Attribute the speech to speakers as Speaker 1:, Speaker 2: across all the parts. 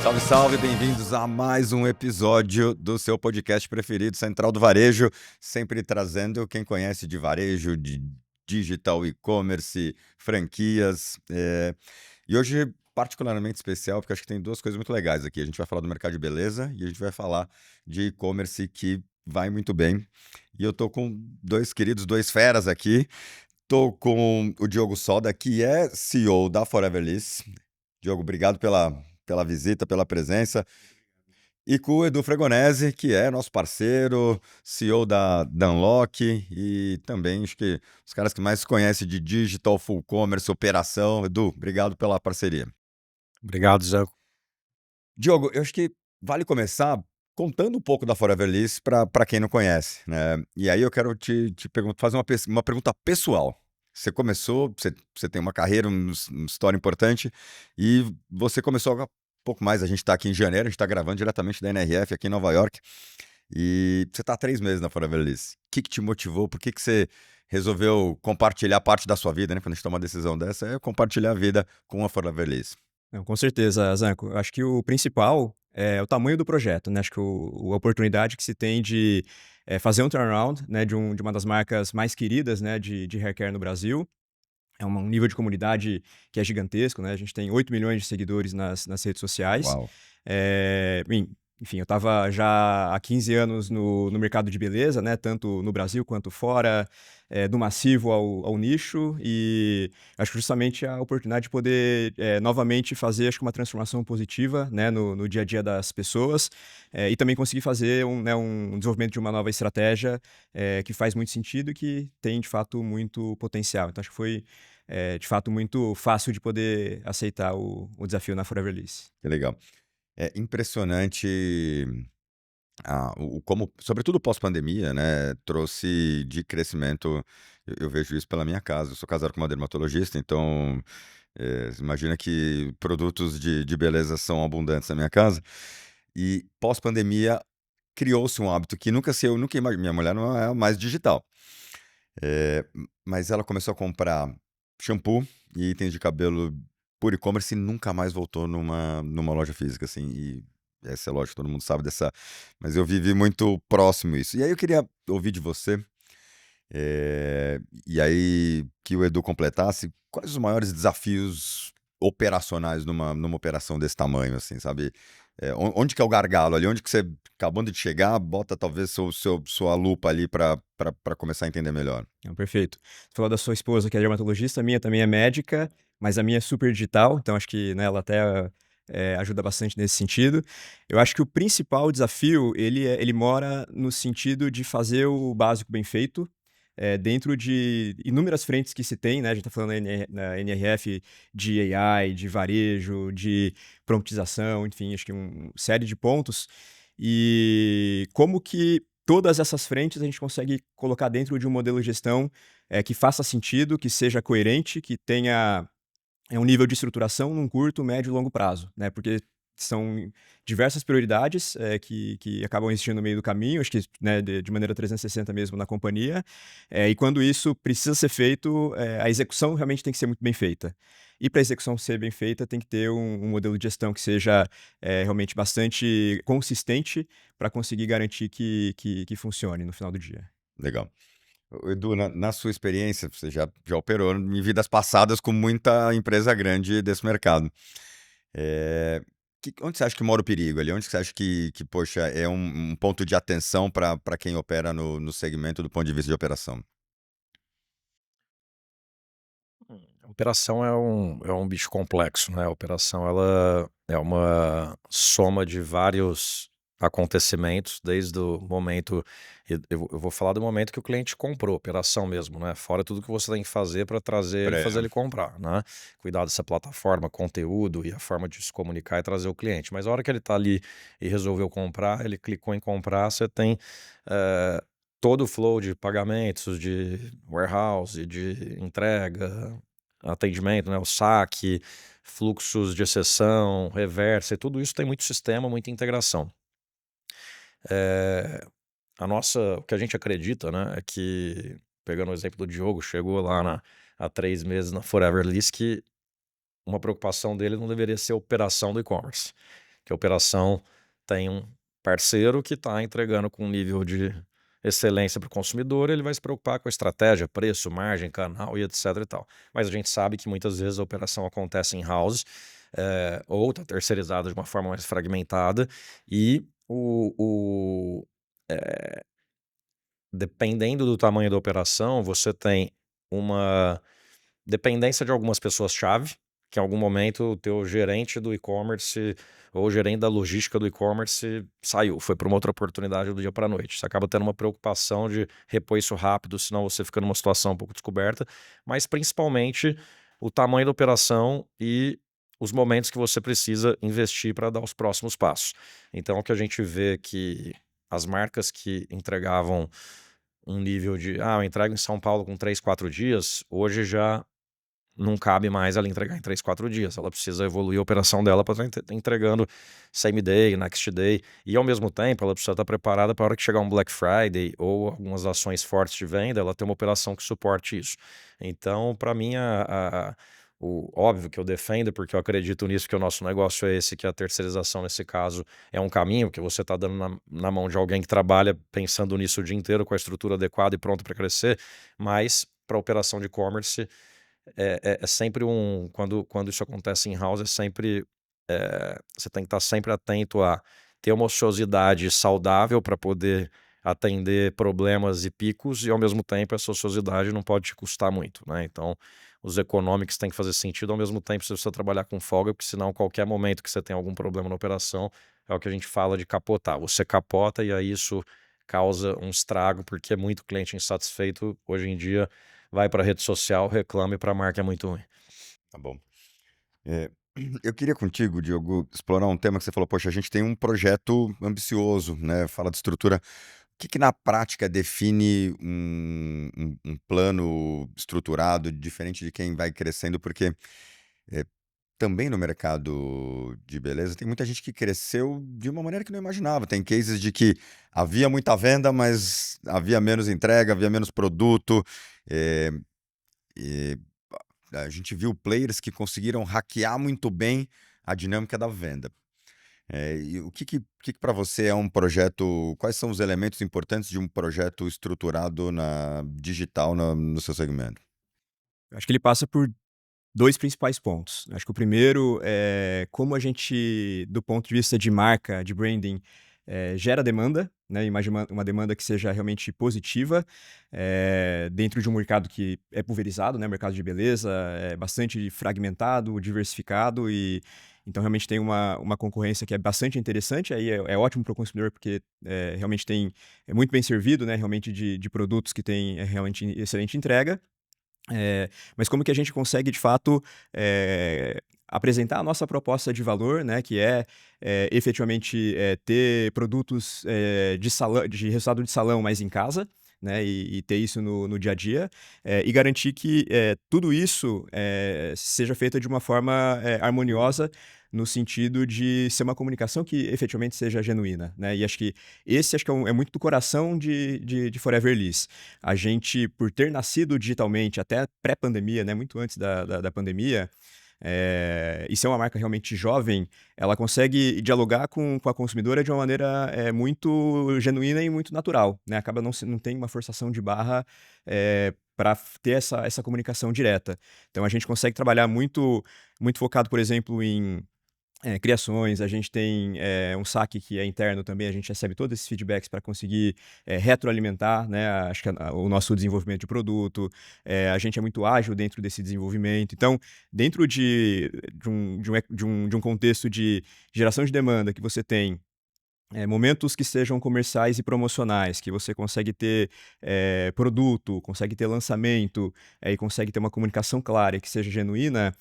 Speaker 1: Salve, salve, bem-vindos a mais um episódio do seu podcast preferido, Central do Varejo, sempre trazendo quem conhece de varejo, de digital e-commerce, franquias. E hoje, particularmente especial, porque acho que tem duas coisas muito legais aqui. A gente vai falar do mercado de beleza e a gente vai falar de e-commerce que vai muito bem. E eu tô com dois queridos, dois feras aqui. Tô com o Diogo Soda, que é CEO da Forever Liss. Diogo, obrigado pela visita, pela presença. E com o Edu Fregonese, que é nosso parceiro, CEO da Unlock e também acho que os caras que mais se conhecem de digital, full commerce, operação. Edu, obrigado pela parceria.
Speaker 2: Obrigado, Zé.
Speaker 1: Diogo, eu acho que vale começar contando um pouco da Forever Liss para quem não conhece, né? E aí eu quero te fazer uma pergunta pessoal. Você começou, você tem uma carreira, uma história importante, e você começou há pouco mais. A gente está aqui em janeiro, a gente está gravando diretamente da NRF aqui em Nova York, e você está há 3 meses na Forever Liss. O que te motivou? Por que você resolveu compartilhar parte da sua vida, né? Quando a gente toma uma decisão dessa, é compartilhar a vida com a Forever Liss.
Speaker 2: Não, com certeza, Zanco. Eu acho que o principal é o tamanho do projeto, né? Acho que a oportunidade que se tem de fazer um turnaround, né, de uma das marcas mais queridas, né, de haircare no Brasil. É um nível de comunidade que é gigantesco, né? A gente tem 8 milhões de seguidores nas redes sociais.
Speaker 1: Uau.
Speaker 2: Enfim, eu estava já há 15 anos no mercado de beleza, né? Tanto no Brasil quanto fora, do massivo ao nicho. E acho que justamente a oportunidade de poder novamente fazer, acho que uma transformação positiva, né? No dia a dia das pessoas. E também conseguir fazer um desenvolvimento de uma nova estratégia que faz muito sentido e que tem, de fato, muito potencial. Então, acho que foi de fato, muito fácil de poder aceitar o desafio na Forever Liss.
Speaker 1: Que legal. É impressionante como, sobretudo pós-pandemia, né, trouxe de crescimento. Eu vejo isso pela minha casa. Eu sou casado com uma dermatologista, então imagina que produtos de beleza são abundantes na minha casa. E pós-pandemia criou-se um hábito que nunca imaginei. Minha mulher não é a mais digital. Mas ela começou a comprar shampoo e itens de cabelo por e-commerce e nunca mais voltou numa loja física, assim. E essa é lógico, todo mundo sabe dessa. Mas eu vivi muito próximo isso. E aí eu queria ouvir de você, e aí que o Edu completasse, quais os maiores desafios operacionais numa operação desse tamanho, assim, sabe? Onde que é o gargalo ali? Onde que você, acabando de chegar, bota talvez sua lupa ali para começar a entender melhor?
Speaker 2: Então, perfeito. Você falou da sua esposa, que é dermatologista, a minha também é médica, mas a minha é super digital, então acho que, né, ela até ajuda bastante nesse sentido. Eu acho que o principal desafio, ele mora no sentido de fazer o básico bem feito, dentro de inúmeras frentes que se tem, né? A gente está falando na NRF de AI, de varejo, de promptização, enfim, acho que uma série de pontos. E como que todas essas frentes a gente consegue colocar dentro de um modelo de gestão que faça sentido, que seja coerente, que tenha um nível de estruturação num curto, médio e longo prazo, né? Porque são diversas prioridades que acabam existindo no meio do caminho, acho que, né, de maneira 360 mesmo na companhia, e quando isso precisa ser feito, a execução realmente tem que ser muito bem feita. E para a execução ser bem feita, tem que ter um modelo de gestão que seja realmente bastante consistente para conseguir garantir que funcione no final do dia.
Speaker 1: Legal. Edu, na sua experiência, você já operou em vidas passadas com muita empresa grande desse mercado. Onde você acha que mora o perigo ali? Onde você acha que poxa, é um ponto de atenção para quem opera no segmento do ponto de vista de operação?
Speaker 2: A operação é um bicho complexo, né? A operação ela é uma soma de vários acontecimentos, desde o momento. Eu vou falar do momento que o cliente comprou, operação mesmo, né? Fora tudo que você tem que fazer para trazer ele e fazer ele comprar, né? Cuidar dessa plataforma, conteúdo e a forma de se comunicar e trazer o cliente. Mas a hora que ele está ali e resolveu comprar, ele clicou em comprar, você tem todo o flow de pagamentos, de warehouse, de entrega, atendimento, né, o saque, fluxos de exceção, reversa, e tudo isso tem muito sistema, muita integração. O que a gente acredita, né, é que, pegando o exemplo do Diogo, chegou lá há 3 meses na Forever Liss, que uma preocupação dele não deveria ser a operação do e-commerce.
Speaker 3: Que a operação tem um parceiro que está entregando com um nível de excelência para o consumidor, ele vai se preocupar com a estratégia, preço, margem, canal e etc e tal. Mas a gente sabe que muitas vezes a operação acontece in-house, ou está terceirizada de uma forma mais fragmentada e dependendo do tamanho da operação, você tem uma dependência de algumas pessoas-chave, que em algum momento o teu gerente do e-commerce ou o gerente da logística do e-commerce saiu, foi para uma outra oportunidade do dia para a noite. Você acaba tendo uma preocupação de repor isso rápido, senão você fica numa situação um pouco descoberta, mas principalmente o tamanho da operação e os momentos que você precisa investir para dar os próximos passos. Então, o que a gente vê é que as marcas que entregavam um nível de, eu entrego em São Paulo com 3, 4 dias, hoje já não cabe mais ela entregar em 3, 4 dias. Ela precisa evoluir a operação dela para estar entregando same day, next day. E ao mesmo tempo, ela precisa estar preparada para a hora que chegar um Black Friday ou algumas ações fortes de venda, ela ter uma operação que suporte isso. Então, para mim, o óbvio que eu defendo, porque eu acredito nisso, que o nosso negócio é esse, que a terceirização, nesse caso, é um caminho que você está dando na mão de alguém que trabalha pensando nisso o dia inteiro, com a estrutura adequada e pronto para crescer, mas para a operação de e-commerce é sempre quando isso acontece em house, é sempre você tem que estar sempre atento a ter uma ociosidade saudável para poder atender problemas e picos, e ao mesmo tempo essa ociosidade não pode te custar muito, né? Então, os econômicos têm que fazer sentido, ao mesmo tempo você precisa trabalhar com folga, porque senão qualquer momento que você tem algum problema na operação, é o que a gente fala de capotar. Você capota e aí isso causa um estrago, porque é muito cliente insatisfeito hoje em dia vai para rede social, reclama e para a marca é muito ruim.
Speaker 1: Tá bom. É, eu queria contigo, Diogo, explorar um tema que você falou, poxa, a gente tem um projeto ambicioso, né? Fala de estrutura. O que na prática define um plano estruturado, diferente de quem vai crescendo? Porque é, também no mercado de beleza tem muita gente que cresceu de uma maneira que não imaginava. Tem cases de que havia muita venda, mas havia menos entrega, havia menos produto. é, e a gente viu players que conseguiram hackear muito bem a dinâmica da venda. E o que para você é um projeto? Quais são os elementos importantes de um projeto estruturado na digital no seu segmento?
Speaker 2: Acho que ele passa por 2 principais pontos. Acho que o primeiro é como a gente, do ponto de vista de marca, de branding, gera demanda, né, e uma demanda que seja realmente positiva, dentro de um mercado que é pulverizado, né, mercado de beleza, é bastante fragmentado, diversificado e então realmente tem uma concorrência que é bastante interessante, aí é ótimo para o consumidor porque, realmente é muito bem servido, né, realmente de produtos que têm, realmente excelente entrega. Mas como que a gente consegue de fato, apresentar a nossa proposta de valor, né, que efetivamente, ter produtos, de resultado de salão, mais em casa, né, e ter isso no dia a dia, e garantir que, tudo isso, seja feito de uma forma, harmoniosa, no sentido de ser uma comunicação que efetivamente seja genuína, né, e acho que é muito do coração de Forever Liss. A gente, por ter nascido digitalmente até pré-pandemia, né, muito antes da pandemia, e ser uma marca realmente jovem, ela consegue dialogar com a consumidora de uma maneira, muito genuína e muito natural, né, acaba não tem uma forçação de barra, pra ter essa comunicação direta. Então a gente consegue trabalhar muito focado, por exemplo, em criações, a gente tem, um saque que é interno também, a gente recebe todos esses feedbacks para conseguir, retroalimentar, né, acho que o nosso desenvolvimento de produto, a gente é muito ágil dentro desse desenvolvimento. Então, dentro de um contexto de geração de demanda que você tem momentos que sejam comerciais e promocionais, que você consegue ter, produto, consegue ter lançamento, e consegue ter uma comunicação clara e que seja genuína,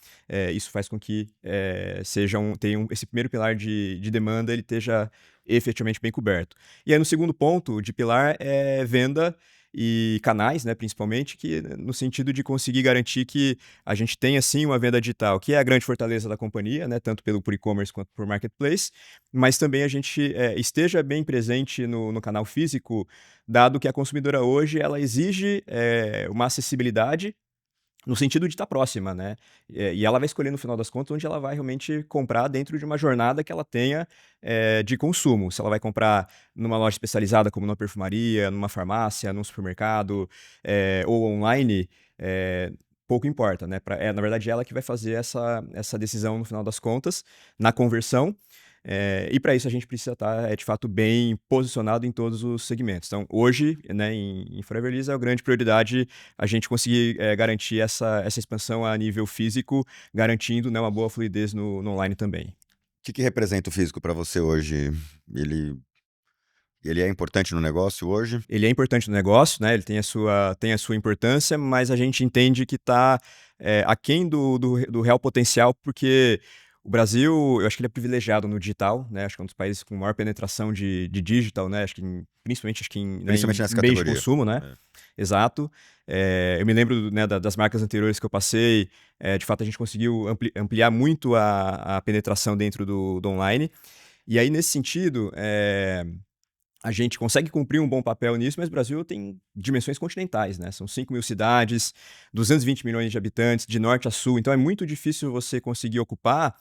Speaker 2: isso faz com que, esse primeiro pilar de demanda, ele esteja efetivamente bem coberto. E aí no segundo ponto de pilar é venda e canais, né, principalmente, que no sentido de conseguir garantir que a gente tenha sim uma venda digital, que é a grande fortaleza da companhia, né, tanto por e-commerce quanto por marketplace, mas também a gente, esteja bem presente no canal físico, dado que a consumidora hoje ela exige, uma acessibilidade no sentido de estar próxima, né? E ela vai escolher, no final das contas, onde ela vai realmente comprar dentro de uma jornada que ela tenha de consumo. Se ela vai comprar numa loja especializada, como numa perfumaria, numa farmácia, num supermercado, ou online, pouco importa, né? Na verdade, ela que vai fazer essa decisão, no final das contas, na conversão. E para isso a gente precisa estar, de fato, bem posicionado em todos os segmentos. Então, hoje, né, em Forever Lisa, é a grande prioridade a gente conseguir garantir essa expansão a nível físico, garantindo, né, uma boa fluidez no online também.
Speaker 1: O que representa o físico para você hoje? Ele é importante no negócio hoje?
Speaker 2: Ele é importante no negócio, né? Ele tem a sua importância, mas a gente entende que está aquém do real potencial, porque o Brasil, eu acho que ele é privilegiado no digital, né? Acho que é um dos países com maior penetração de digital, né? Acho que principalmente
Speaker 1: Principalmente nessa
Speaker 2: em bens de
Speaker 1: categoria.
Speaker 2: consumo, né? Exato. Eu me lembro, né, das marcas anteriores que eu passei, de fato a gente conseguiu ampliar muito a penetração dentro do online. E aí, nesse sentido, a gente consegue cumprir um bom papel nisso, mas o Brasil tem dimensões continentais, né? São 5.000 cidades, 220 milhões de habitantes, de norte a sul. Então é muito difícil você conseguir ocupar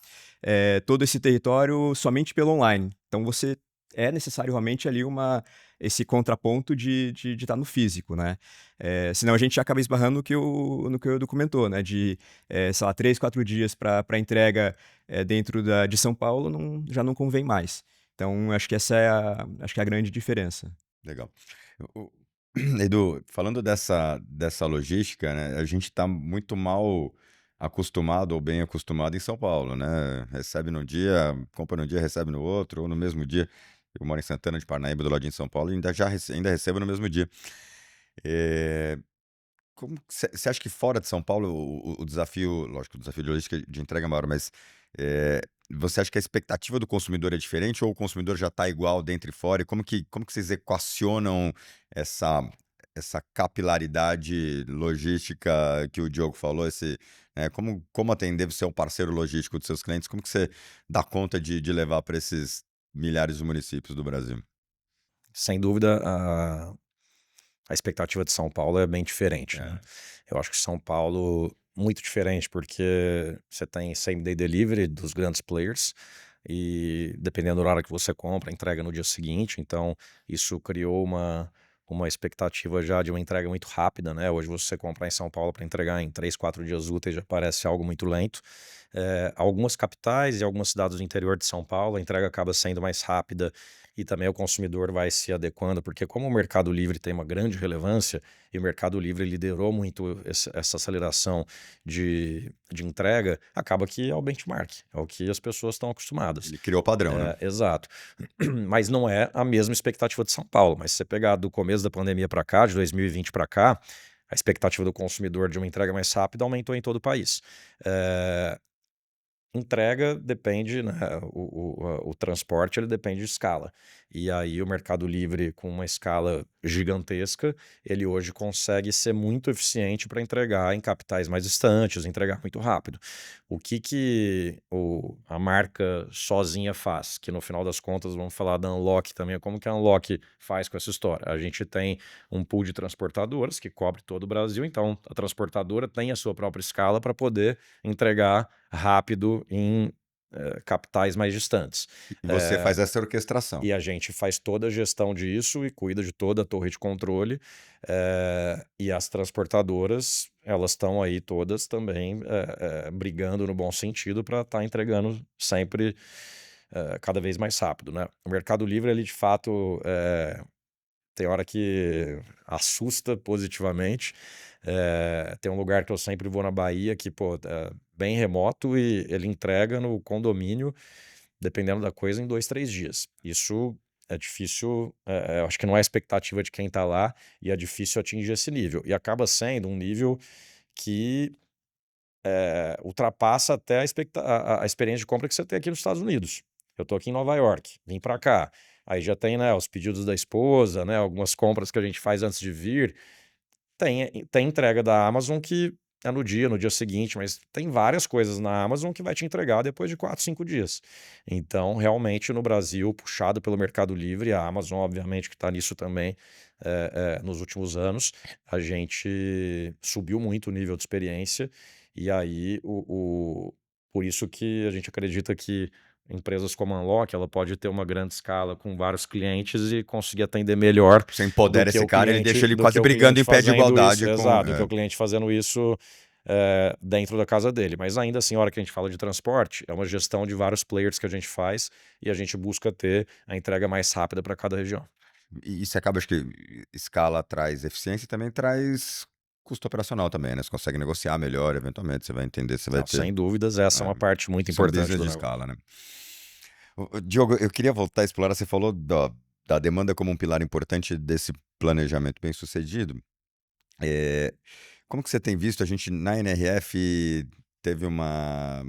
Speaker 2: todo esse território somente pelo online. Então é necessário realmente ali esse contraponto de estar no físico, né? Senão a gente acaba esbarrando no que o Edu comentou, né? Sei lá, 3, 4 dias para entrega dentro de São Paulo já não convém mais. Então, acho que essa é a grande diferença.
Speaker 1: Legal. Edu, falando dessa logística, né, a gente está muito mal acostumado ou bem acostumado em São Paulo, né? Recebe num dia, compra num dia, recebe no outro, ou no mesmo dia. Eu moro em Santana de Parnaíba, do ladinho de São Paulo, e ainda recebo no mesmo dia. É, como você acha que fora de São Paulo o desafio, lógico, o desafio de logística de entrega é maior, mas é, você acha que a expectativa do consumidor é diferente ou o consumidor já está igual dentro e fora? E como que vocês equacionam essa, essa capilaridade logística que o Diogo falou? Como atender você é um parceiro logístico dos seus clientes? Como que você dá conta de levar para esses milhares de municípios do Brasil?
Speaker 3: Sem dúvida, a expectativa de São Paulo é bem diferente, né? Eu acho que São Paulo muito diferente, porque você tem same-day delivery dos grandes players e dependendo do horário que você compra, entrega no dia seguinte. Então, isso criou uma expectativa já de uma entrega muito rápida, né? Hoje você comprar em São Paulo para entregar em 3, 4 dias úteis já parece algo muito lento. Algumas capitais e algumas cidades do interior de São Paulo, a entrega acaba sendo mais rápida e também o consumidor vai se adequando, porque como o Mercado Livre tem uma grande relevância e o Mercado Livre liderou muito essa aceleração de entrega, acaba que é o benchmark, é o que as pessoas estão acostumadas.
Speaker 1: Ele criou o padrão, né?
Speaker 3: Exato. Mas não é a mesma expectativa de São Paulo. Mas se você pegar do começo da pandemia para cá, de 2020 para cá, a expectativa do consumidor de uma entrega mais rápida aumentou em todo o país. Entrega depende, né? O transporte ele depende de escala. E aí o Mercado Livre, com uma escala gigantesca, ele hoje consegue ser muito eficiente para entregar em capitais mais distantes, entregar muito rápido. O que a marca sozinha faz? Que no final das contas, vamos falar da Unlock também. Como que a Unlock faz com essa história? A gente tem um pool de transportadoras que cobre todo o Brasil, então a transportadora tem a sua própria escala para poder entregar rápido em capitais mais distantes.
Speaker 1: E você faz essa orquestração.
Speaker 3: E a gente faz toda a gestão disso e cuida de toda a torre de controle. E as transportadoras, elas estão aí todas também brigando no bom sentido para estar entregando sempre cada vez mais rápido, né? O Mercado Livre, ele de fato tem hora que assusta positivamente. Tem um lugar que eu sempre vou na Bahia que, pô, é bem remoto e ele entrega no condomínio, dependendo da coisa, em 2, 3 dias. Isso é difícil, eu acho que não é a expectativa de quem está lá e é difícil atingir esse nível. E acaba sendo um nível que ultrapassa até a experiência de compra que você tem aqui nos Estados Unidos. Eu estou aqui em Nova York, vim para cá. Aí já tem, né, os pedidos da esposa, né, algumas compras que a gente faz antes de vir. Tem entrega da Amazon que é no dia seguinte, mas tem várias coisas na Amazon que vai te entregar depois de 4, 5 dias. Então, realmente, no Brasil, puxado pelo Mercado Livre, a Amazon, obviamente, que está nisso também, nos últimos anos, a gente subiu muito o nível de experiência, e aí, por isso que a gente acredita que empresas como a Unlock, ela pode ter uma grande escala com vários clientes e conseguir atender melhor
Speaker 1: Você
Speaker 3: do
Speaker 1: empodera
Speaker 3: que
Speaker 1: esse
Speaker 3: o
Speaker 1: cara, ele
Speaker 3: cliente,
Speaker 1: deixa ele
Speaker 3: do
Speaker 1: quase
Speaker 3: que o
Speaker 1: brigando
Speaker 3: cliente
Speaker 1: em pé de
Speaker 3: fazendo
Speaker 1: igualdade
Speaker 3: isso,
Speaker 1: com.
Speaker 3: exato, do que o cliente fazendo isso dentro da casa dele. Mas ainda assim, a hora que a gente fala de transporte, é uma gestão de vários players que a gente faz e a gente busca ter a entrega mais rápida para cada região.
Speaker 1: E você acaba, acho que escala traz eficiência e também traz custo operacional também, né? Você consegue negociar melhor, eventualmente, você vai entender, você vai
Speaker 3: Não,
Speaker 1: ter.
Speaker 3: sem dúvidas, essa é uma parte muito
Speaker 1: Isso é um
Speaker 3: importante
Speaker 1: business
Speaker 3: do
Speaker 1: de
Speaker 3: negócio.
Speaker 1: escala, né? Diogo, eu queria voltar a explorar, você falou da demanda como um pilar importante desse planejamento bem-sucedido. Como que você tem visto? A gente, na NRF, teve uma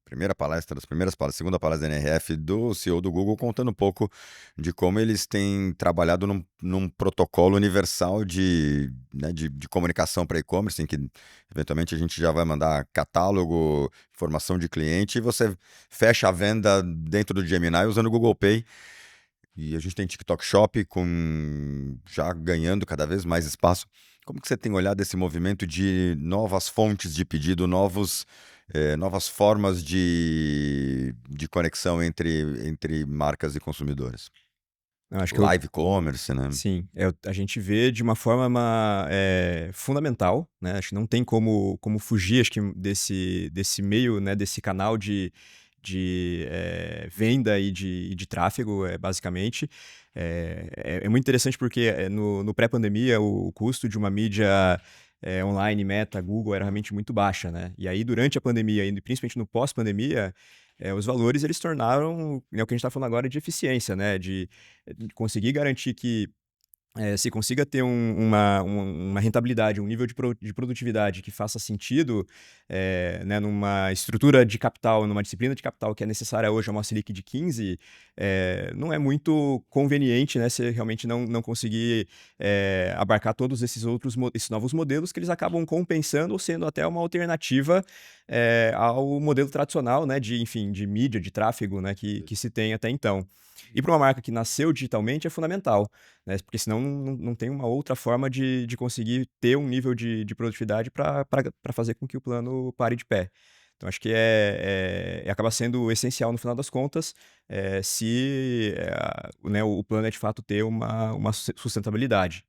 Speaker 1: primeira palestra, das primeiras palestras, segunda palestra da NRF do CEO do Google, contando um pouco de como eles têm trabalhado num protocolo universal né, de comunicação para e-commerce, em que eventualmente a gente já vai mandar catálogo, informação de cliente, e você fecha a venda dentro do Gemini usando o Google Pay. E a gente tem TikTok Shop já ganhando cada vez mais espaço. Como que você tem olhado esse movimento de novas fontes de pedido, novas formas de conexão entre marcas e consumidores?
Speaker 2: Eu acho que
Speaker 1: Live commerce, né?
Speaker 2: sim, a gente vê de uma forma fundamental, né? Acho que não tem como fugir, acho que desse meio, né? Desse canal de venda e de tráfego, basicamente. É muito interessante porque no pré-pandemia o custo de uma mídia online, Meta, Google, era realmente muito baixa, né? E aí, durante a pandemia, e principalmente no pós-pandemia, os valores eles tornaram, né, o que a gente está falando agora de eficiência, né? De conseguir garantir que se consiga ter uma rentabilidade, um nível de produtividade que faça sentido, né, numa estrutura de capital, numa disciplina de capital que é necessária hoje a uma Selic de 15, não é muito conveniente, né, se realmente não conseguir abarcar todos esses novos modelos que eles acabam compensando ou sendo até uma alternativa ao modelo tradicional, né, de mídia, de tráfego, né, que se tem até então. E para uma marca que nasceu digitalmente é fundamental, né? Porque senão não tem uma outra forma de conseguir ter um nível de produtividade para fazer com que o plano pare de pé. Então, acho que acaba sendo essencial, no final das contas, se né, o plano é de fato ter uma sustentabilidade.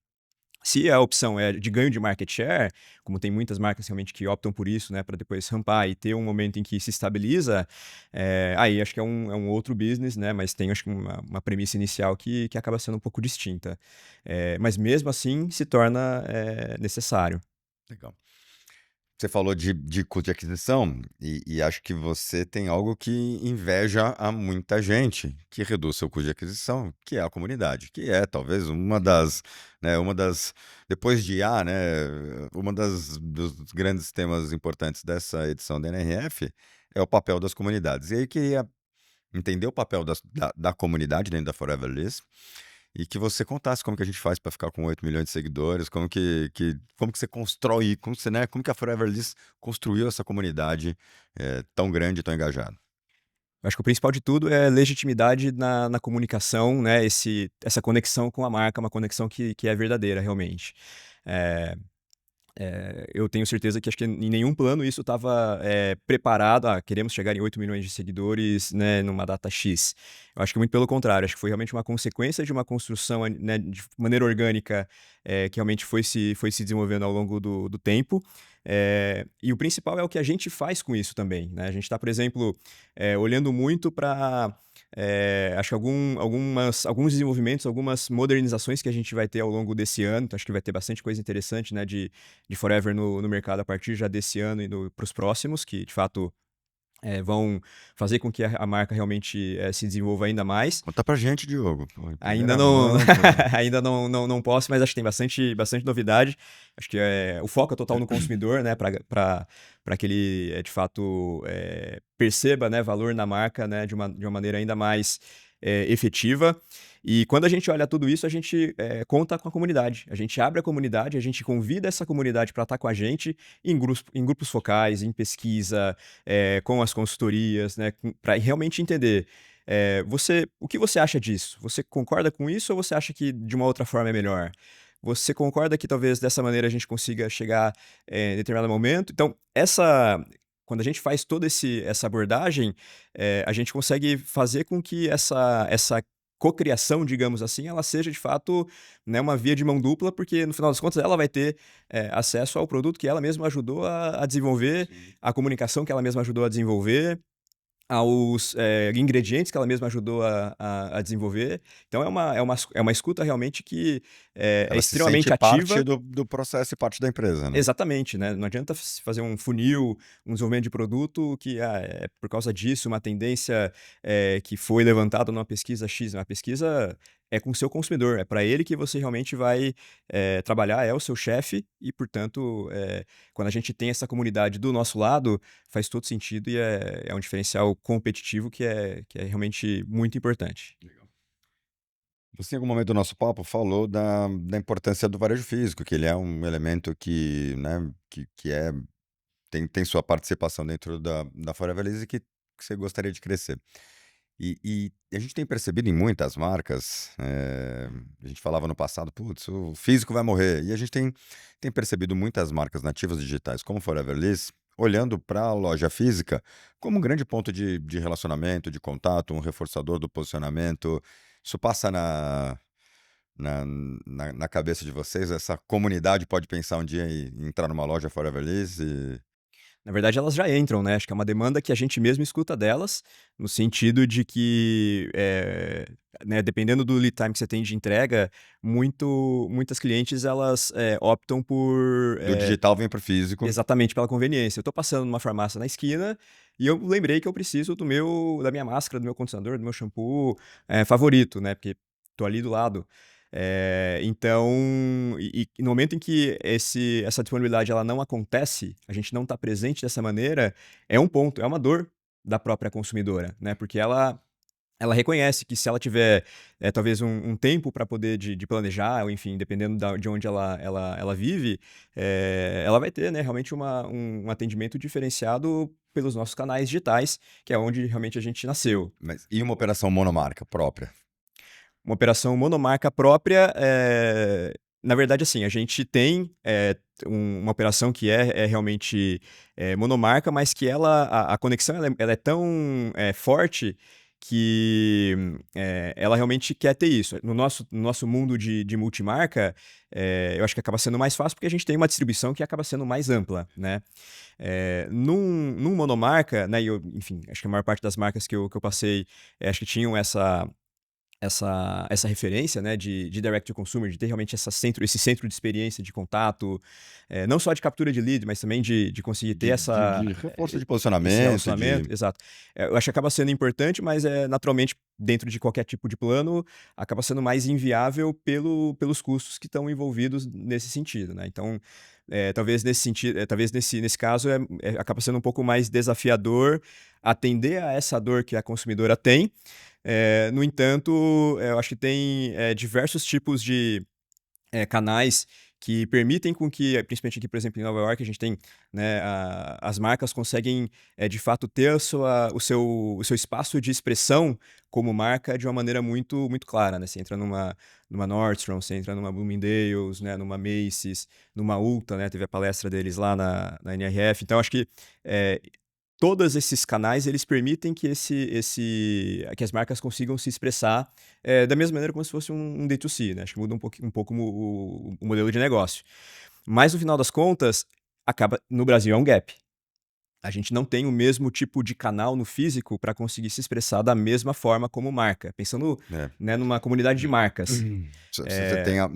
Speaker 2: Se a opção é de ganho de market share, como tem muitas marcas realmente que optam por isso, né, para depois rampar e ter um momento em que se estabiliza, aí acho que é um outro business, né, mas tem acho que uma premissa inicial que acaba sendo um pouco distinta. Mas mesmo assim se torna necessário.
Speaker 1: Legal. Você falou de custo de aquisição e acho que você tem algo que inveja a muita gente, que reduz seu custo de aquisição, que é a comunidade, que é talvez depois de IA, né, dos grandes temas importantes dessa edição da NRF é o papel das comunidades. E aí eu queria entender o papel da comunidade dentro da Forever List. E que você contasse como que a gente faz para ficar com 8 milhões de seguidores, como que você constrói, como que a Forever List construiu essa comunidade tão grande, tão engajada.
Speaker 2: Eu acho que o principal de tudo é legitimidade na comunicação, né? Essa conexão com a marca, uma conexão que é verdadeira, realmente. Eu tenho certeza que acho que em nenhum plano isso estava preparado. Queremos chegar em 8 milhões de seguidores, né, numa data X. Eu acho que muito pelo contrário. Acho que foi realmente uma consequência de uma construção, né, de maneira orgânica, que realmente foi se desenvolvendo ao longo do tempo. E o principal é o que a gente faz com isso também, né? A gente está, por exemplo, olhando muito para acho que alguns desenvolvimentos, algumas modernizações que a gente vai ter ao longo desse ano. Então, acho que vai ter bastante coisa interessante, né, de Forever no mercado a partir já desse ano e para os próximos, que de fato vão fazer com que a marca realmente se desenvolva ainda mais.
Speaker 1: Conta pra gente, Diogo. Pô, em
Speaker 2: Ainda
Speaker 1: primeira
Speaker 2: não,
Speaker 1: mão, pô.
Speaker 2: ainda não posso, mas acho que tem bastante novidade. Acho que o foco é total no consumidor, né, para que ele de fato perceba, né, valor na marca, né, de uma maneira ainda mais efetiva. E quando a gente olha tudo isso, a gente conta com a comunidade. A gente abre a comunidade, a gente convida essa comunidade para estar com a gente em grupos focais, em pesquisa, com as consultorias, né, para realmente entender. O que você acha disso? Você concorda com isso ou você acha que de uma outra forma é melhor? Você concorda que talvez dessa maneira a gente consiga chegar em determinado momento? Então, quando a gente faz toda essa abordagem, a gente consegue fazer com que essa cocriação, digamos assim, ela seja de fato, né, uma via de mão dupla, porque no final das contas ela vai ter acesso ao produto que ela mesma ajudou a desenvolver,
Speaker 1: Sim.
Speaker 2: a comunicação que ela mesma ajudou a desenvolver, aos ingredientes que ela mesma ajudou a desenvolver. Então é uma escuta realmente que é
Speaker 1: Ela se sente
Speaker 2: extremamente
Speaker 1: parte
Speaker 2: ativa.
Speaker 1: do processo e parte da empresa, né?
Speaker 2: Exatamente, né, não adianta fazer um funil, um desenvolvimento de produto que, é por causa disso, uma tendência, que foi levantada numa pesquisa X, uma pesquisa é com o seu consumidor, é para ele que você realmente vai, trabalhar, é o seu chefe e, portanto, quando a gente tem essa comunidade do nosso lado, faz todo sentido e é um diferencial competitivo que é realmente muito importante.
Speaker 1: Você, em algum momento do nosso papo, falou da importância do varejo físico, que ele é um elemento que, né, tem sua participação dentro da Forever Lease e que você gostaria de crescer. E a gente tem percebido em muitas marcas, a gente falava no passado, putz, o físico vai morrer. E a gente tem percebido muitas marcas nativas digitais, como Forever Lease, olhando para a loja física como um grande ponto de relacionamento, de contato, um reforçador do posicionamento. Isso passa na cabeça de vocês? Essa comunidade pode pensar um dia em entrar numa loja Forever Lease?
Speaker 2: Na verdade, elas já entram, né, acho que é uma demanda que a gente mesmo escuta delas, no sentido de que, né, dependendo do lead time que você tem de entrega, muitas clientes elas, optam por,
Speaker 1: Do digital vem para o físico.
Speaker 2: exatamente, pela conveniência. Eu tô passando numa farmácia na esquina e eu lembrei que eu preciso da minha máscara, do meu condicionador, do meu shampoo, favorito, né, porque tô ali do lado. Então, no momento em que essa disponibilidade ela não acontece, a gente não está presente dessa maneira, é um ponto, é uma dor da própria consumidora, né, porque ela reconhece que se ela tiver, talvez um tempo para poder de planejar, ou enfim, dependendo de onde ela vive, ela vai ter, né, realmente um atendimento diferenciado pelos nossos canais digitais, que é onde realmente a gente nasceu.
Speaker 1: Mas e uma operação monomarca própria?
Speaker 2: Uma operação monomarca própria, na verdade, assim, a gente tem, uma operação que é realmente, monomarca, mas que a conexão ela é tão, forte que, ela realmente quer ter isso. No nosso mundo de multimarca, eu acho que acaba sendo mais fácil, porque a gente tem uma distribuição que acaba sendo mais ampla, né. Num monomarca, né, enfim, acho que a maior parte das marcas que eu passei, acho que tinham essa referência, né, de direct to consumer, de ter realmente esse centro de experiência, de contato, não só de captura de lead, mas também de conseguir ter
Speaker 1: De reforço de
Speaker 2: esse
Speaker 1: posicionamento,
Speaker 2: relacionamento, exato. Eu acho que acaba sendo importante, mas naturalmente, dentro de qualquer tipo de plano, acaba sendo mais inviável pelos custos que estão envolvidos nesse sentido, né. Então, talvez nesse sentido, talvez nesse caso, acaba sendo um pouco mais desafiador atender a essa dor que a consumidora tem. No entanto, eu acho que tem, diversos tipos de, canais que permitem com que, principalmente aqui, por exemplo, em Nova York, a gente tem, né, as marcas conseguem, de fato, ter o seu espaço de expressão como marca de uma maneira muito, muito clara, né? Você entra numa Nordstrom, você entra numa Bloomingdale's, né, numa Macy's, numa Ulta, né? Teve a palestra deles lá na NRF. Então, acho que todos esses canais, eles permitem que que as marcas consigam se expressar, da mesma maneira como se fosse um D2C, né, acho que muda um pouco o modelo de negócio. Mas no final das contas, no Brasil é um gap. A gente não tem o mesmo tipo de canal no físico para conseguir se expressar da mesma forma como marca, pensando,
Speaker 1: é.
Speaker 2: né, numa comunidade de marcas.
Speaker 1: Você tem a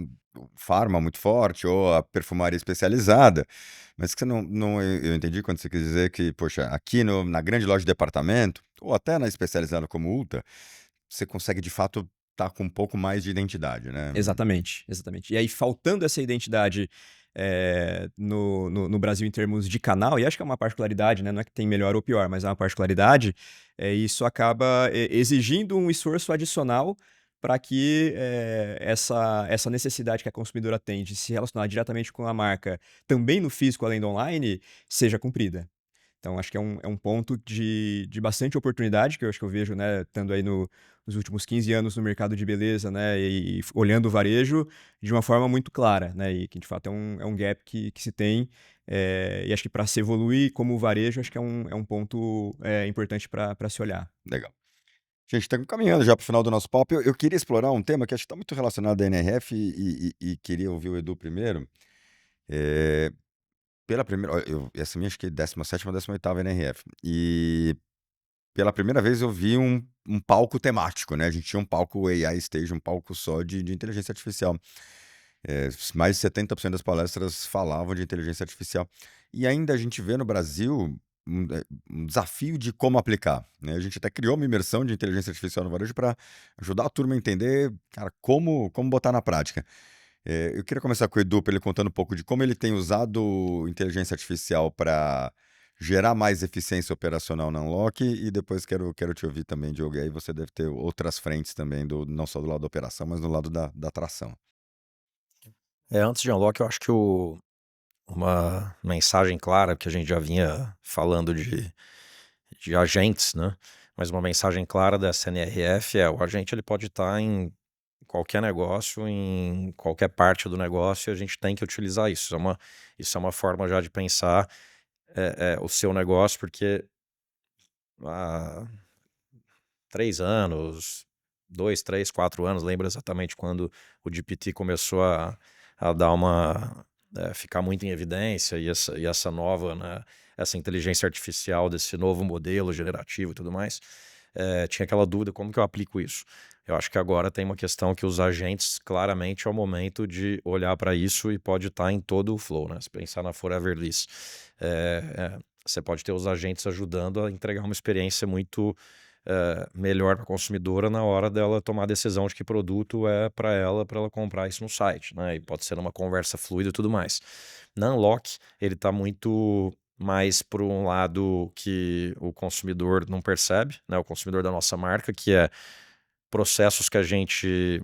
Speaker 1: farma muito forte ou a perfumaria especializada, mas que você não eu entendi quando você quis dizer que, poxa, aqui na grande loja de departamento, ou até na especializada como Ulta, você consegue de fato estar com um pouco mais de identidade, né?
Speaker 2: Exatamente, exatamente. E aí, faltando essa identidade, no Brasil em termos de canal, e acho que é uma particularidade, né, não é que tem melhor ou pior, mas é uma particularidade, isso acaba exigindo um esforço adicional para que essa necessidade que a consumidora tem de se relacionar diretamente com a marca, também no físico além do online, seja cumprida. Então acho que é um ponto de bastante oportunidade que eu acho que eu vejo, né, estando aí nos últimos 15 anos no mercado de beleza, né, e olhando o varejo de uma forma muito clara, né, e que de fato é um gap que se tem, e acho que para se evoluir como varejo, acho que é um ponto importante para se olhar.
Speaker 1: Legal. Gente, estamos caminhando já para o final do nosso papo. Eu queria explorar um tema que acho que está muito relacionado à NRF e queria ouvir o Edu primeiro. Eh, pela primeira, ó, essa minha acho que 17ª, 18ª NRF. E pela primeira vez eu vi um palco temático, né? A gente tinha um palco AI Stage, um palco só de inteligência artificial. Mais de 70% das palestras falavam de inteligência artificial. E ainda a gente vê no Brasil um desafio de como aplicar, né? A gente até criou uma imersão de inteligência artificial no varejo para ajudar a turma a entender, cara, como botar na prática. Eu queria começar com o Edu, para ele contando um pouco de como ele tem usado inteligência artificial para gerar mais eficiência operacional na Unlock, e depois quero te ouvir também, Diogo. E aí você deve ter outras frentes também, não só do lado da operação, mas do lado da atração.
Speaker 3: Antes de Unlock, eu acho que uma mensagem clara, que a gente já vinha falando de agentes, né? Mas uma mensagem clara da SNRF o agente ele pode estar em qualquer negócio, em qualquer parte do negócio, e a gente tem que utilizar isso. Isso é uma forma já de pensar o seu negócio, porque há 3 anos, 2, 3, 4 anos, lembro exatamente quando o GPT começou a dar ficar muito em evidência, e essa nova, né, essa inteligência artificial desse novo modelo generativo e tudo mais, tinha aquela dúvida, como que eu aplico isso? Eu acho que agora tem uma questão que os agentes, claramente, é o momento de olhar para isso e pode estar em todo o flow, né? Se pensar na Forever Lease, você pode ter os agentes ajudando a entregar uma experiência muito melhor para a consumidora na hora dela tomar a decisão de que produto é para ela comprar isso no site, né? E pode ser uma conversa fluida e tudo mais. Na Unlock, ele está muito mais por um lado que o consumidor não percebe, né? O consumidor da nossa marca, que é processos que a gente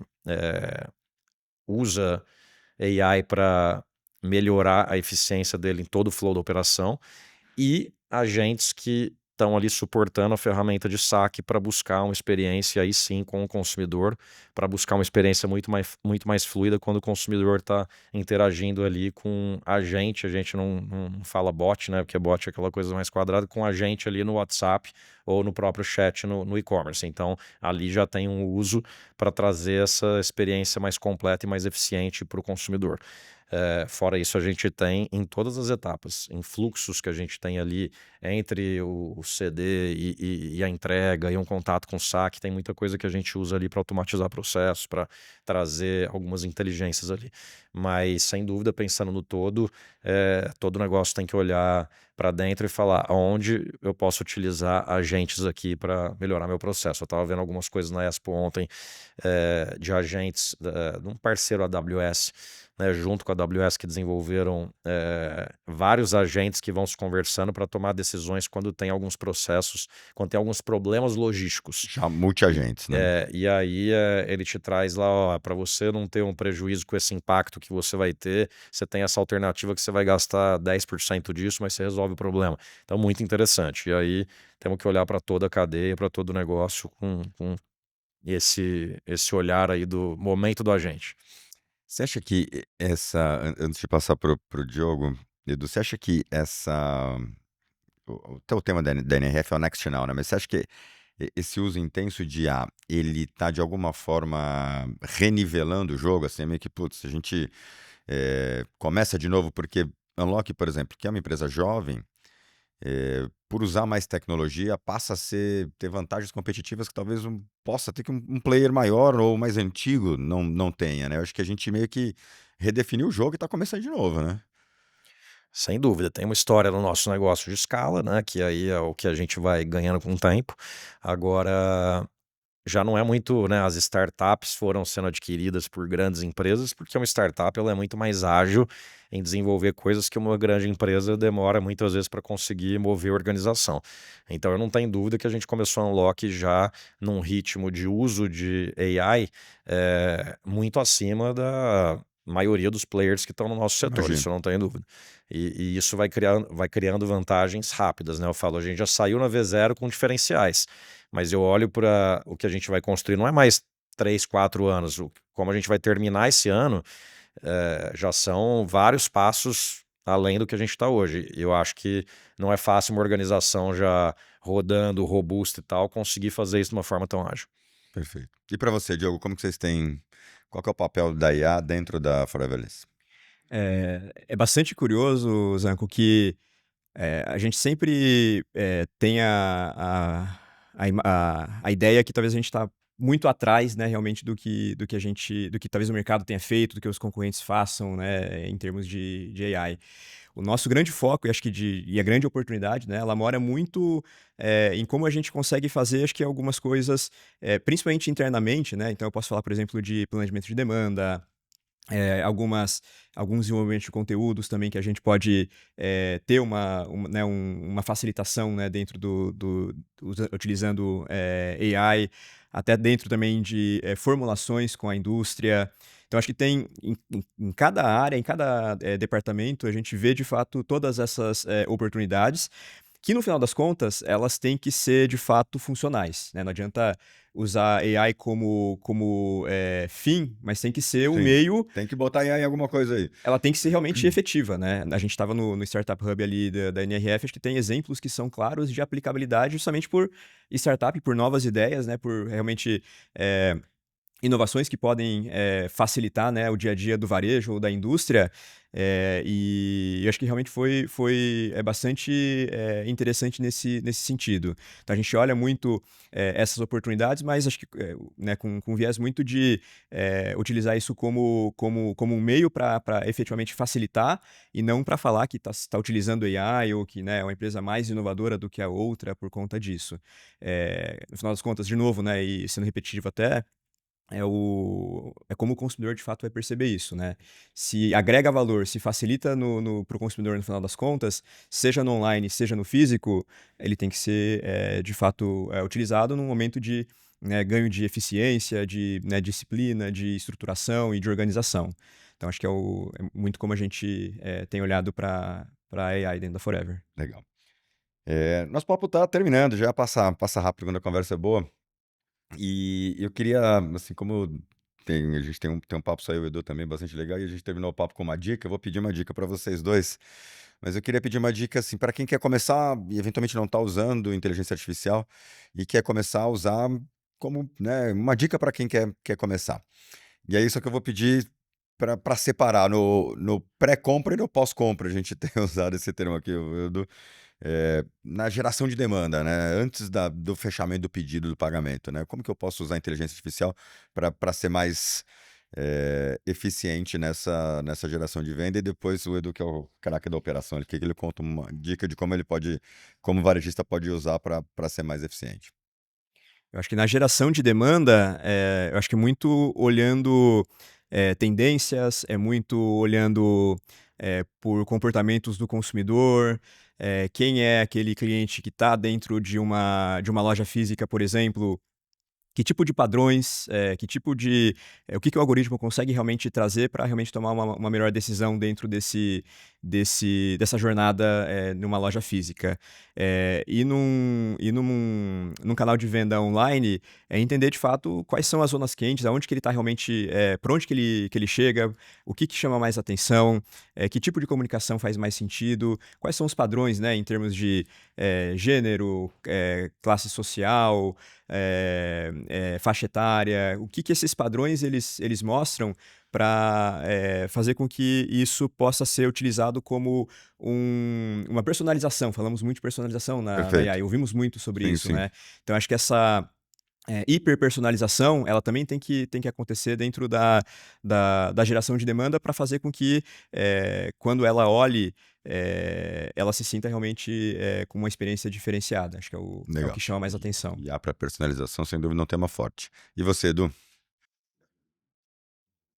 Speaker 3: usa AI para melhorar a eficiência dele em todo o flow da operação, e agentes que estão ali suportando a ferramenta de saque para buscar uma experiência aí sim com o consumidor, para buscar uma experiência muito mais fluida quando o consumidor está interagindo ali com a gente não fala bot, né? Porque bot é aquela coisa mais quadrada, com a gente ali no WhatsApp ou no próprio chat no e-commerce. Então ali já tem um uso para trazer essa experiência mais completa e mais eficiente para o consumidor. Fora isso, a gente tem em todas as etapas, em fluxos que a gente tem ali entre o CD e a entrega e um contato com o saque, tem muita coisa que a gente usa ali para automatizar processos, para trazer algumas inteligências ali. Mas, sem dúvida, pensando no todo negócio tem que olhar para dentro e falar onde eu posso utilizar agentes aqui para melhorar meu processo. Eu estava vendo algumas coisas na Expo ontem de agentes de um parceiro AWS, né, junto com a AWS, que desenvolveram vários agentes que vão se conversando para tomar decisões quando tem alguns processos, quando tem alguns problemas logísticos.
Speaker 1: Já multi-agentes, né?
Speaker 3: E aí ele te traz lá, para você não ter um prejuízo com esse impacto que você vai ter, você tem essa alternativa que você vai gastar 10% disso, mas você resolve o problema. Então, muito interessante. E aí temos que olhar para toda a cadeia, para todo o negócio com esse olhar aí do momento do agente.
Speaker 1: Você acha que antes de passar pro Diogo, Edu, você acha que o tema da NRF é o Next Now, né? Mas você acha que esse uso intenso de IA, ele tá de alguma forma renivelando o jogo, assim, meio que, putz, a gente começa de novo, porque Unlock, por exemplo, que é uma empresa jovem, por usar mais tecnologia, passa a ter vantagens competitivas que talvez possa ter que um player maior ou mais antigo não tenha, né? Eu acho que a gente meio que redefiniu o jogo e está começando de novo, né?
Speaker 3: Sem dúvida, tem uma história no nosso negócio de escala, né? Que aí é o que a gente vai ganhando com o tempo. Agora, já não é muito, né, as startups foram sendo adquiridas por grandes empresas, porque uma startup ela é muito mais ágil em desenvolver coisas que uma grande empresa demora muitas vezes para conseguir mover a organização. Então eu não tenho dúvida que a gente começou a Unlock já num ritmo de uso de AI muito acima da maioria dos players que estão no nosso setor,
Speaker 1: Imagino.
Speaker 3: isso eu não tenho dúvida. E isso vai criando vantagens rápidas, né? Eu falo, a gente já saiu na V0 com diferenciais, mas eu olho para o que a gente vai construir, não é mais 3, 4 anos, como a gente vai terminar esse ano, já são vários passos além do que a gente está hoje. Eu acho que não é fácil uma organização já rodando, robusta e tal, conseguir fazer isso de uma forma tão ágil.
Speaker 1: Perfeito. E para você, Diogo, como que vocês têm. Qual que é o papel da IA dentro da Foreverless?
Speaker 2: É bastante curioso, Zanco, que a gente sempre tem a ideia que talvez a gente está muito atrás, né, realmente do que talvez o mercado tenha feito, do que os concorrentes façam, né, em termos de AI. O nosso grande foco, e acho que e a grande oportunidade, né, ela mora muito em como a gente consegue fazer, acho que algumas coisas, principalmente internamente, né, então eu posso falar, por exemplo, de planejamento de demanda, alguns desenvolvimentos de conteúdos também que a gente pode ter né, uma facilitação, né, dentro utilizando AI, até dentro também de formulações com a indústria. Então, acho que tem em cada área, em cada departamento, a gente vê de fato todas essas oportunidades que no final das contas, elas têm que ser de fato funcionais, né? Não adianta usar AI como fim, mas tem que ser o
Speaker 1: Sim.
Speaker 2: meio,
Speaker 1: Tem que botar IA em alguma coisa aí.
Speaker 2: ela tem que ser realmente efetiva, né? A gente estava no Startup Hub ali da NRF, acho que tem exemplos que são claros de aplicabilidade justamente por startup, por novas ideias, né? Por realmente inovações que podem facilitar, né, o dia a dia do varejo ou da indústria, e eu acho que realmente foi bastante interessante nesse sentido. Então a gente olha muito essas oportunidades, mas acho que né, com viés muito de utilizar isso como um meio para efetivamente facilitar e não para falar que está utilizando AI ou que, né, é uma empresa mais inovadora do que a outra por conta disso. No final das contas, de novo, né, e sendo repetitivo até, é como o consumidor de fato vai perceber isso, né? Se agrega valor, se facilita para o consumidor no final das contas, seja no online, seja no físico, ele tem que ser de fato utilizado num momento de né, ganho de eficiência, de né, disciplina, de estruturação e de organização. Então acho que é muito como a gente tem olhado para a AI dentro da Forever.
Speaker 1: Legal. Nosso papo tá terminando, já passa rápido quando a conversa é boa. E eu queria, assim, como a gente tem um papo, só eu e o Edu também, bastante legal, e a gente terminou o papo com uma dica, eu vou pedir uma dica para vocês dois, mas eu queria pedir uma dica, assim, para quem quer começar e eventualmente não está usando inteligência artificial e quer começar a usar como, né, uma dica para quem quer começar. E é isso que eu vou pedir para separar no pré-compra e no pós-compra, a gente tem usado esse termo aqui, Edu, na geração de demanda, né? Antes do fechamento do pedido do pagamento, né? Como que eu posso usar a inteligência artificial para ser mais eficiente nessa geração de venda? E depois o Edu, que é o craque da operação, ele conta uma dica de como o varejista pode usar para ser mais eficiente.
Speaker 2: Eu acho que na geração de demanda, eu acho que muito olhando tendências, é muito olhando por comportamentos do consumidor, quem é aquele cliente que está dentro de uma loja física, por exemplo, que tipo de padrões, que tipo de o que o algoritmo consegue realmente trazer para realmente tomar uma melhor decisão dentro dessa jornada, numa loja física. E num canal de venda online, é entender de fato quais são as zonas quentes, aonde que ele está realmente, pra onde que ele chega, o que chama mais atenção, que tipo de comunicação faz mais sentido, quais são os padrões, né, em termos de, gênero, classe social, faixa etária, o que esses padrões eles mostram para fazer com que isso possa ser utilizado como uma personalização. Falamos muito de personalização na
Speaker 1: Perfeito.
Speaker 2: AI, ouvimos muito sobre
Speaker 1: Sim,
Speaker 2: isso,
Speaker 1: sim.
Speaker 2: né? Então acho que essa hiperpersonalização, ela também tem que acontecer dentro da geração de demanda para fazer com que, quando ela olhe, ela se sinta realmente com uma experiência diferenciada. Acho que é o
Speaker 1: Legal.
Speaker 2: que chama mais atenção.
Speaker 1: E para personalização, sem dúvida, é um tema forte. E você, Edu?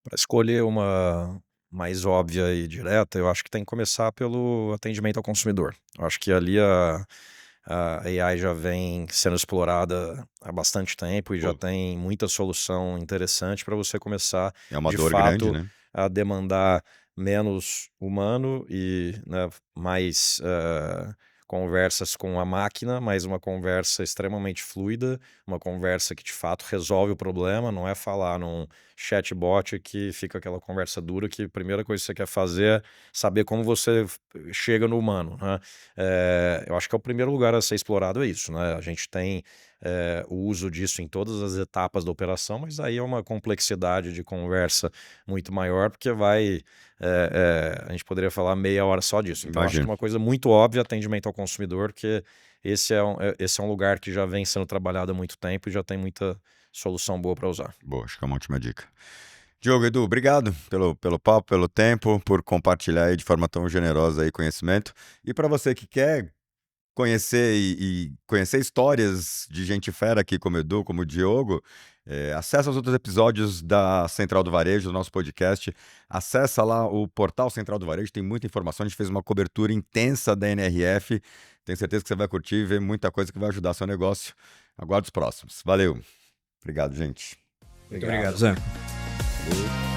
Speaker 3: Para escolher uma mais óbvia e direta, eu acho que tem que começar pelo atendimento ao consumidor. Eu acho que ali a AI já vem sendo explorada há bastante tempo e já
Speaker 1: Pô.
Speaker 3: tem muita solução interessante para você começar,
Speaker 1: É uma
Speaker 3: de
Speaker 1: dor grande,
Speaker 3: fato,
Speaker 1: né?
Speaker 3: a demandar menos humano e, né, mais conversas com a máquina, mas uma conversa extremamente fluida, uma conversa que de fato resolve o problema, não é falar num chatbot que fica aquela conversa dura que a primeira coisa que você quer fazer é saber como você chega no humano, né? Eu acho que é o primeiro lugar a ser explorado é isso, né? A gente tem o uso disso em todas as etapas da operação, mas aí é uma complexidade de conversa muito maior, porque a gente poderia falar meia hora só disso. Então, acho que
Speaker 1: Imagino.
Speaker 3: uma coisa muito óbvia, atendimento ao consumidor, porque esse é um lugar que já vem sendo trabalhado há muito tempo e já tem muita solução boa para usar.
Speaker 1: Boa, acho que é uma ótima dica. Diogo, Edu, obrigado pelo papo, pelo tempo, por compartilhar aí de forma tão generosa aí conhecimento. E para você que quer conhecer e conhecer histórias de gente fera aqui como Edu, como o Diogo, acessa os outros episódios da Central do Varejo, do nosso podcast. Acessa lá o portal Central do Varejo, tem muita informação. A gente fez uma cobertura intensa da NRF. Tenho certeza que você vai curtir e ver muita coisa que vai ajudar seu negócio. Aguardo os próximos. Valeu. Obrigado, gente.
Speaker 2: Muito obrigado, Zé.
Speaker 1: Valeu.